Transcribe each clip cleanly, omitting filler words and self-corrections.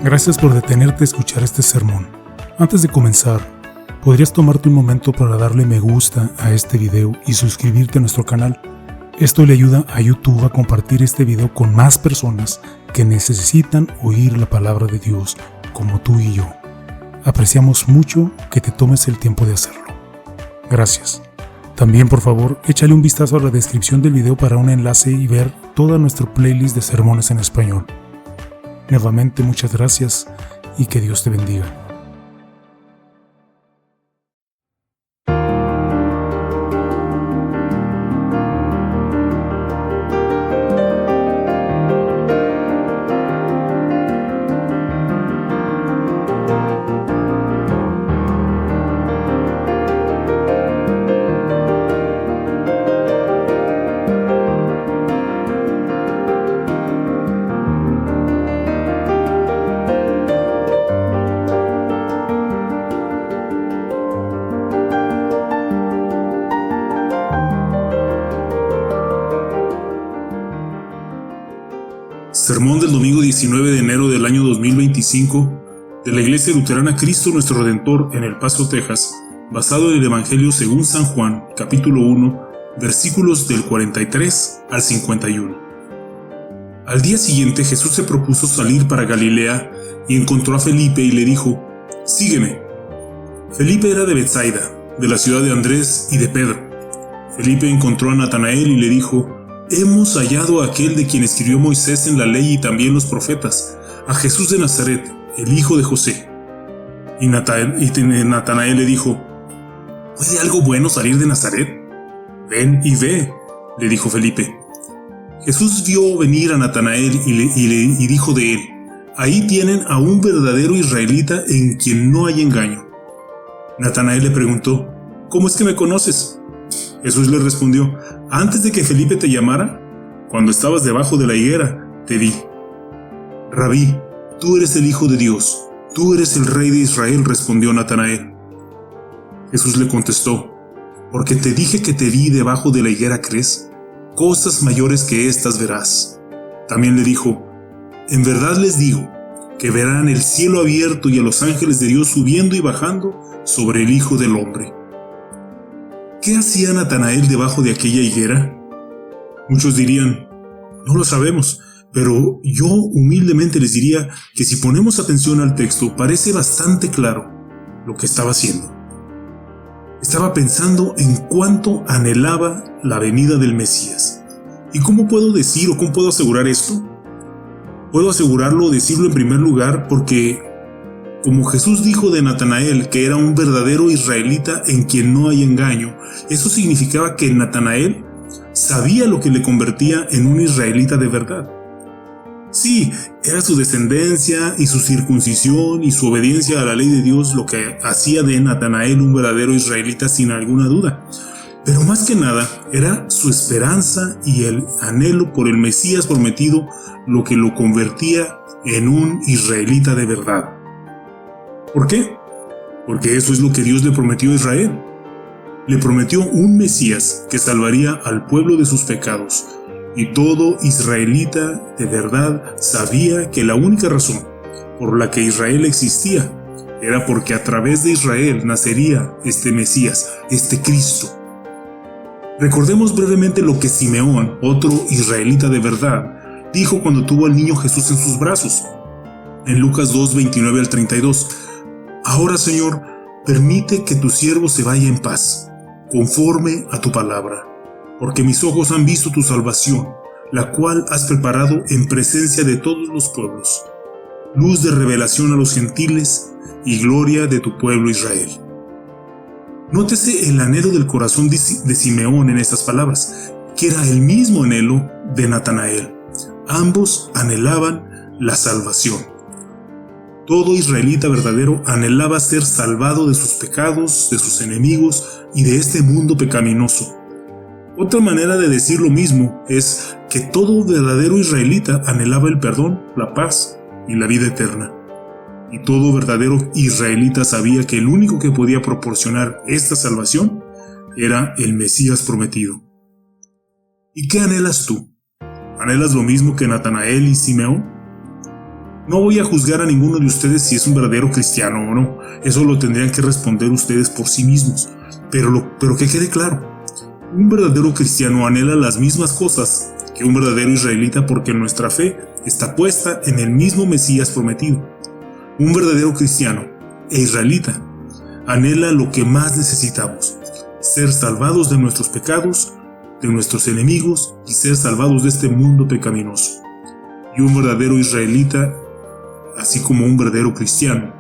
Gracias por detenerte a escuchar este sermón. Antes de comenzar, ¿podrías tomarte un momento para darle me gusta a este video y suscribirte a nuestro canal? Esto le ayuda a YouTube a compartir este video con más personas que necesitan oír la palabra de Dios, como tú y yo. Apreciamos mucho que te tomes el tiempo de hacerlo. Gracias. También, por favor, échale un vistazo a la descripción del video para un enlace y ver toda nuestra playlist de sermones en español. Nuevamente, muchas gracias y que Dios te bendiga. Sermón del domingo 19 de enero del año 2025 de la Iglesia Luterana Cristo Nuestro Redentor en El Paso, Texas, basado en el Evangelio según San Juan, capítulo 1, versículos del 43 al 51. Al día siguiente Jesús se propuso salir para Galilea y encontró a Felipe y le dijo: «Sígueme». Felipe era de Betsaida, de la ciudad de Andrés y de Pedro. Felipe encontró a Natanael y le dijo: «Hemos hallado a aquel de quien escribió Moisés en la ley y también los profetas, a Jesús de Nazaret, el hijo de José». Y Natanael le dijo: «¿Puede algo bueno salir de Nazaret? Ven y ve», le dijo Felipe. Jesús vio venir a Natanael y dijo de él: «Ahí tienen a un verdadero israelita en quien no hay engaño». Natanael le preguntó: «¿Cómo es que me conoces?». Jesús le respondió: «Antes de que Felipe te llamara, cuando estabas debajo de la higuera, te vi». «Rabí, tú eres el Hijo de Dios, tú eres el Rey de Israel», respondió Natanael. Jesús le contestó: «Porque te dije que te vi debajo de la higuera, ¿crees? Cosas mayores que estas verás». También le dijo: «En verdad les digo, que verán el cielo abierto y a los ángeles de Dios subiendo y bajando sobre el Hijo del Hombre». ¿Qué hacía Natanael debajo de aquella higuera? Muchos dirían: «No lo sabemos», pero yo humildemente les diría que si ponemos atención al texto, parece bastante claro lo que estaba haciendo. Estaba pensando en cuánto anhelaba la venida del Mesías. ¿Y cómo puedo decir o cómo puedo asegurar esto? Puedo asegurarlo, decirlo en primer lugar, porque como Jesús dijo de Natanael que era un verdadero israelita en quien no hay engaño, eso significaba que Natanael sabía lo que le convertía en un israelita de verdad. Sí, era su descendencia y su circuncisión y su obediencia a la ley de Dios lo que hacía de Natanael un verdadero israelita sin alguna duda. Pero más que nada, era su esperanza y el anhelo por el Mesías prometido lo que lo convertía en un israelita de verdad. ¿Por qué? Porque eso es lo que Dios le prometió a Israel. Le prometió un Mesías que salvaría al pueblo de sus pecados, y todo israelita de verdad sabía que la única razón por la que Israel existía era porque a través de Israel nacería este Mesías, este Cristo. Recordemos brevemente lo que Simeón, otro israelita de verdad, dijo cuando tuvo al niño Jesús en sus brazos. En Lucas 2, 29 al 32, «Ahora, Señor, permite que tu siervo se vaya en paz, conforme a tu palabra, porque mis ojos han visto tu salvación, la cual has preparado en presencia de todos los pueblos, luz de revelación a los gentiles y gloria de tu pueblo Israel». Nótese el anhelo del corazón de Simeón en estas palabras, que era el mismo anhelo de Natanael. Ambos anhelaban la salvación. Todo israelita verdadero anhelaba ser salvado de sus pecados, de sus enemigos y de este mundo pecaminoso. Otra manera de decir lo mismo es que todo verdadero israelita anhelaba el perdón, la paz y la vida eterna. Y todo verdadero israelita sabía que el único que podía proporcionar esta salvación era el Mesías prometido. ¿Y qué anhelas tú? ¿Anhelas lo mismo que Natanael y Simeón? No voy a juzgar a ninguno de ustedes si es un verdadero cristiano o no. Eso lo tendrían que responder ustedes por sí mismos. Pero que quede claro, un verdadero cristiano anhela las mismas cosas que un verdadero israelita porque nuestra fe está puesta en el mismo Mesías prometido. Un verdadero cristiano e israelita anhela lo que más necesitamos: ser salvados de nuestros pecados, de nuestros enemigos y ser salvados de este mundo pecaminoso. Y un verdadero israelita, así como un verdadero cristiano,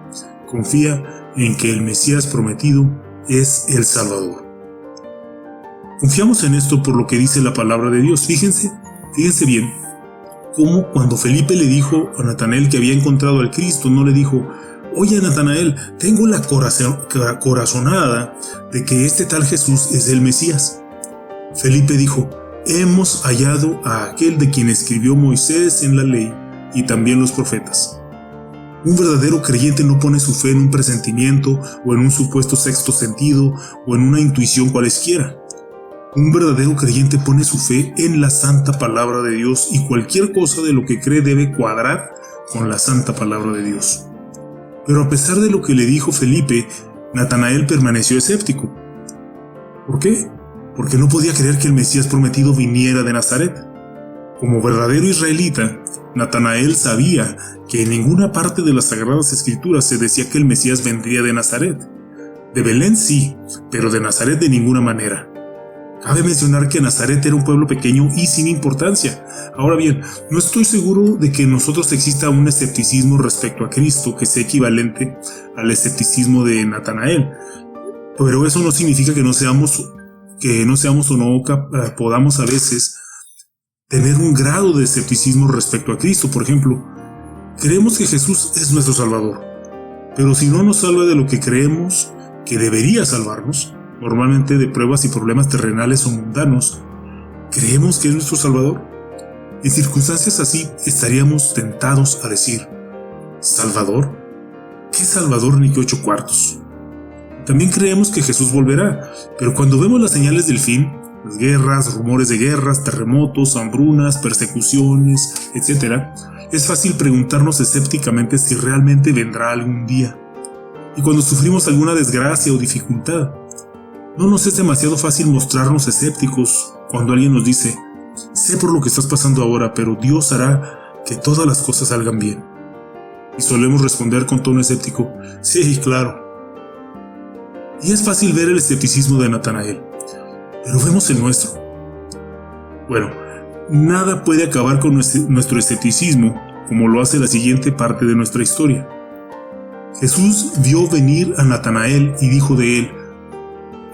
confía en que el Mesías prometido es el Salvador. Confiamos en esto por lo que dice la palabra de Dios. Fíjense bien, cómo cuando Felipe le dijo a Natanael que había encontrado al Cristo, no le dijo: oye Natanael, tengo la corazonada de que este tal Jesús es el Mesías. Felipe dijo: hemos hallado a aquel de quien escribió Moisés en la ley y también los profetas. Un verdadero creyente no pone su fe en un presentimiento o en un supuesto sexto sentido o en una intuición cualesquiera. Un verdadero creyente pone su fe en la santa palabra de Dios, y cualquier cosa de lo que cree debe cuadrar con la santa palabra de Dios. Pero a pesar de lo que le dijo Felipe, Natanael permaneció escéptico. ¿Por qué? Porque no podía creer que el Mesías prometido viniera de Nazaret. Como verdadero israelita, Natanael sabía que en ninguna parte de las Sagradas Escrituras se decía que el Mesías vendría de Nazaret. De Belén sí, pero de Nazaret de ninguna manera. Cabe mencionar que Nazaret era un pueblo pequeño y sin importancia. Ahora bien, no estoy seguro de que en nosotros exista un escepticismo respecto a Cristo que sea equivalente al escepticismo de Natanael. Pero eso no significa que no seamos o no podamos a veces tener un grado de escepticismo respecto a Cristo. Por ejemplo, creemos que Jesús es nuestro Salvador, pero si no nos salva de lo que creemos que debería salvarnos, normalmente de pruebas y problemas terrenales o mundanos, ¿creemos que es nuestro Salvador? En circunstancias así estaríamos tentados a decir: ¿Salvador? ¿Qué Salvador ni qué 8 cuartos? También creemos que Jesús volverá, pero cuando vemos las señales del fin, las guerras, rumores de guerras, terremotos, hambrunas, persecuciones, etc., es fácil preguntarnos escépticamente si realmente vendrá algún día. Y cuando sufrimos alguna desgracia o dificultad, ¿no nos es demasiado fácil mostrarnos escépticos cuando alguien nos dice: sé por lo que estás pasando ahora, pero Dios hará que todas las cosas salgan bien? Y solemos responder con tono escéptico: sí, claro. Y es fácil ver el escepticismo de Natanael, pero vemos el nuestro. Bueno, nada puede acabar con nuestro escepticismo como lo hace la siguiente parte de nuestra historia. Jesús vio venir a Natanael y dijo de él: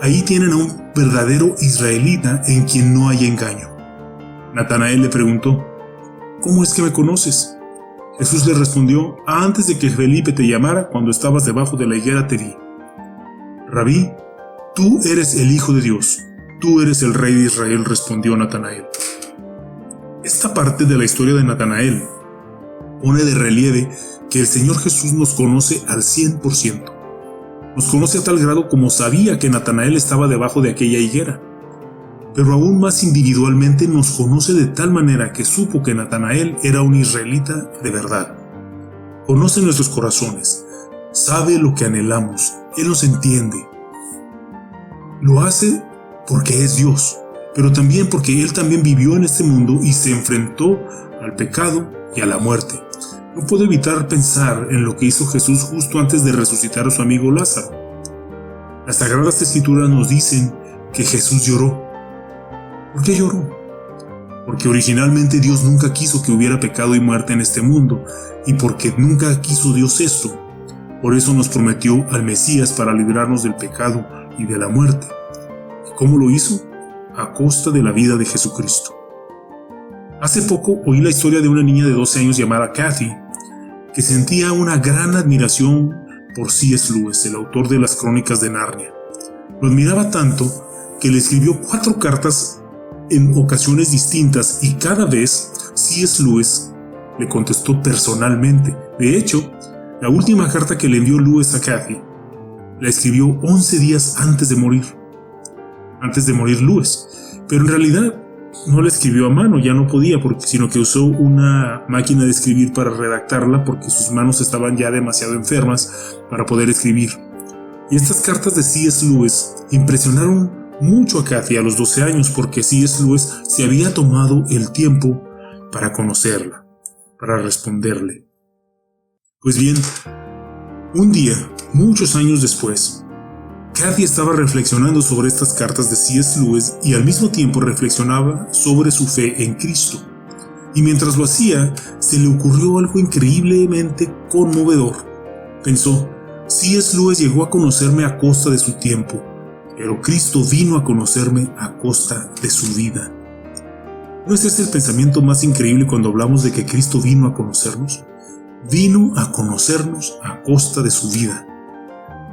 ahí tienen a un verdadero israelita en quien no hay engaño. Natanael le preguntó: ¿cómo es que me conoces? Jesús le respondió: antes de que Felipe te llamara, cuando estabas debajo de la higuera te vi. Rabí, tú eres el Hijo de Dios, tú eres el Rey de Israel, respondió Natanael. Esta parte de la historia de Natanael pone de relieve que el Señor Jesús nos conoce al 100%. Nos conoce a tal grado como sabía que Natanael estaba debajo de aquella higuera. Pero aún más individualmente nos conoce de tal manera que supo que Natanael era un israelita de verdad. Conoce nuestros corazones, sabe lo que anhelamos, Él nos entiende. Lo hace porque es Dios, pero también porque Él también vivió en este mundo y se enfrentó al pecado y a la muerte. No puedo evitar pensar en lo que hizo Jesús justo antes de resucitar a su amigo Lázaro. Las Sagradas Escrituras nos dicen que Jesús lloró. ¿Por qué lloró? Porque originalmente Dios nunca quiso que hubiera pecado y muerte en este mundo, y porque nunca quiso Dios esto. Por eso nos prometió al Mesías para librarnos del pecado y de la muerte. ¿Y cómo lo hizo? A costa de la vida de Jesucristo. Hace poco oí la historia de una niña de 12 años llamada Kathy, que sentía una gran admiración por C.S. Lewis, el autor de las Crónicas de Narnia. Lo admiraba tanto que le escribió 4 cartas en ocasiones distintas, y cada vez C.S. Lewis le contestó personalmente. De hecho, la última carta que le envió Lewis a Kathy la escribió 11 días antes de morir Lewis. Pero en realidad no la escribió a mano, ya no podía, sino que usó una máquina de escribir para redactarla porque sus manos estaban ya demasiado enfermas para poder escribir. Y estas cartas de C.S. Lewis impresionaron mucho a Kathy a los 12 años porque C.S. Lewis se había tomado el tiempo para conocerla, para responderle. Pues bien, un día, muchos años después, Kathy estaba reflexionando sobre estas cartas de C.S. Lewis y al mismo tiempo reflexionaba sobre su fe en Cristo. Y mientras lo hacía, se le ocurrió algo increíblemente conmovedor. Pensó, C.S. Lewis llegó a conocerme a costa de su tiempo, pero Cristo vino a conocerme a costa de su vida. ¿No es ese el pensamiento más increíble cuando hablamos de que Cristo vino a conocernos? Vino a conocernos a costa de su vida.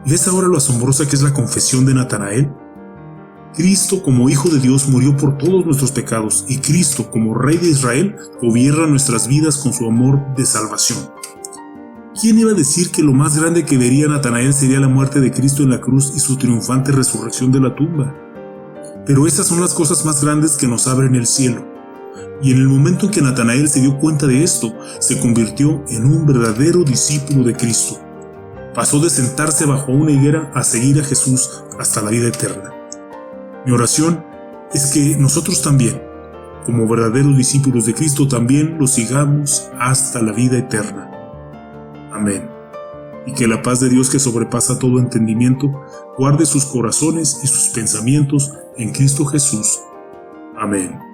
¿Ves ahora lo asombrosa que es la confesión de Natanael? Cristo como Hijo de Dios murió por todos nuestros pecados y Cristo como Rey de Israel gobierna nuestras vidas con su amor de salvación. ¿Quién iba a decir que lo más grande que vería Natanael sería la muerte de Cristo en la cruz y su triunfante resurrección de la tumba? Pero esas son las cosas más grandes que nos abren el cielo. Y en el momento en que Natanael se dio cuenta de esto, se convirtió en un verdadero discípulo de Cristo. Pasó de sentarse bajo una higuera a seguir a Jesús hasta la vida eterna. Mi oración es que nosotros también, como verdaderos discípulos de Cristo, también lo sigamos hasta la vida eterna. Amén. Y que la paz de Dios que sobrepasa todo entendimiento, guarde sus corazones y sus pensamientos en Cristo Jesús. Amén.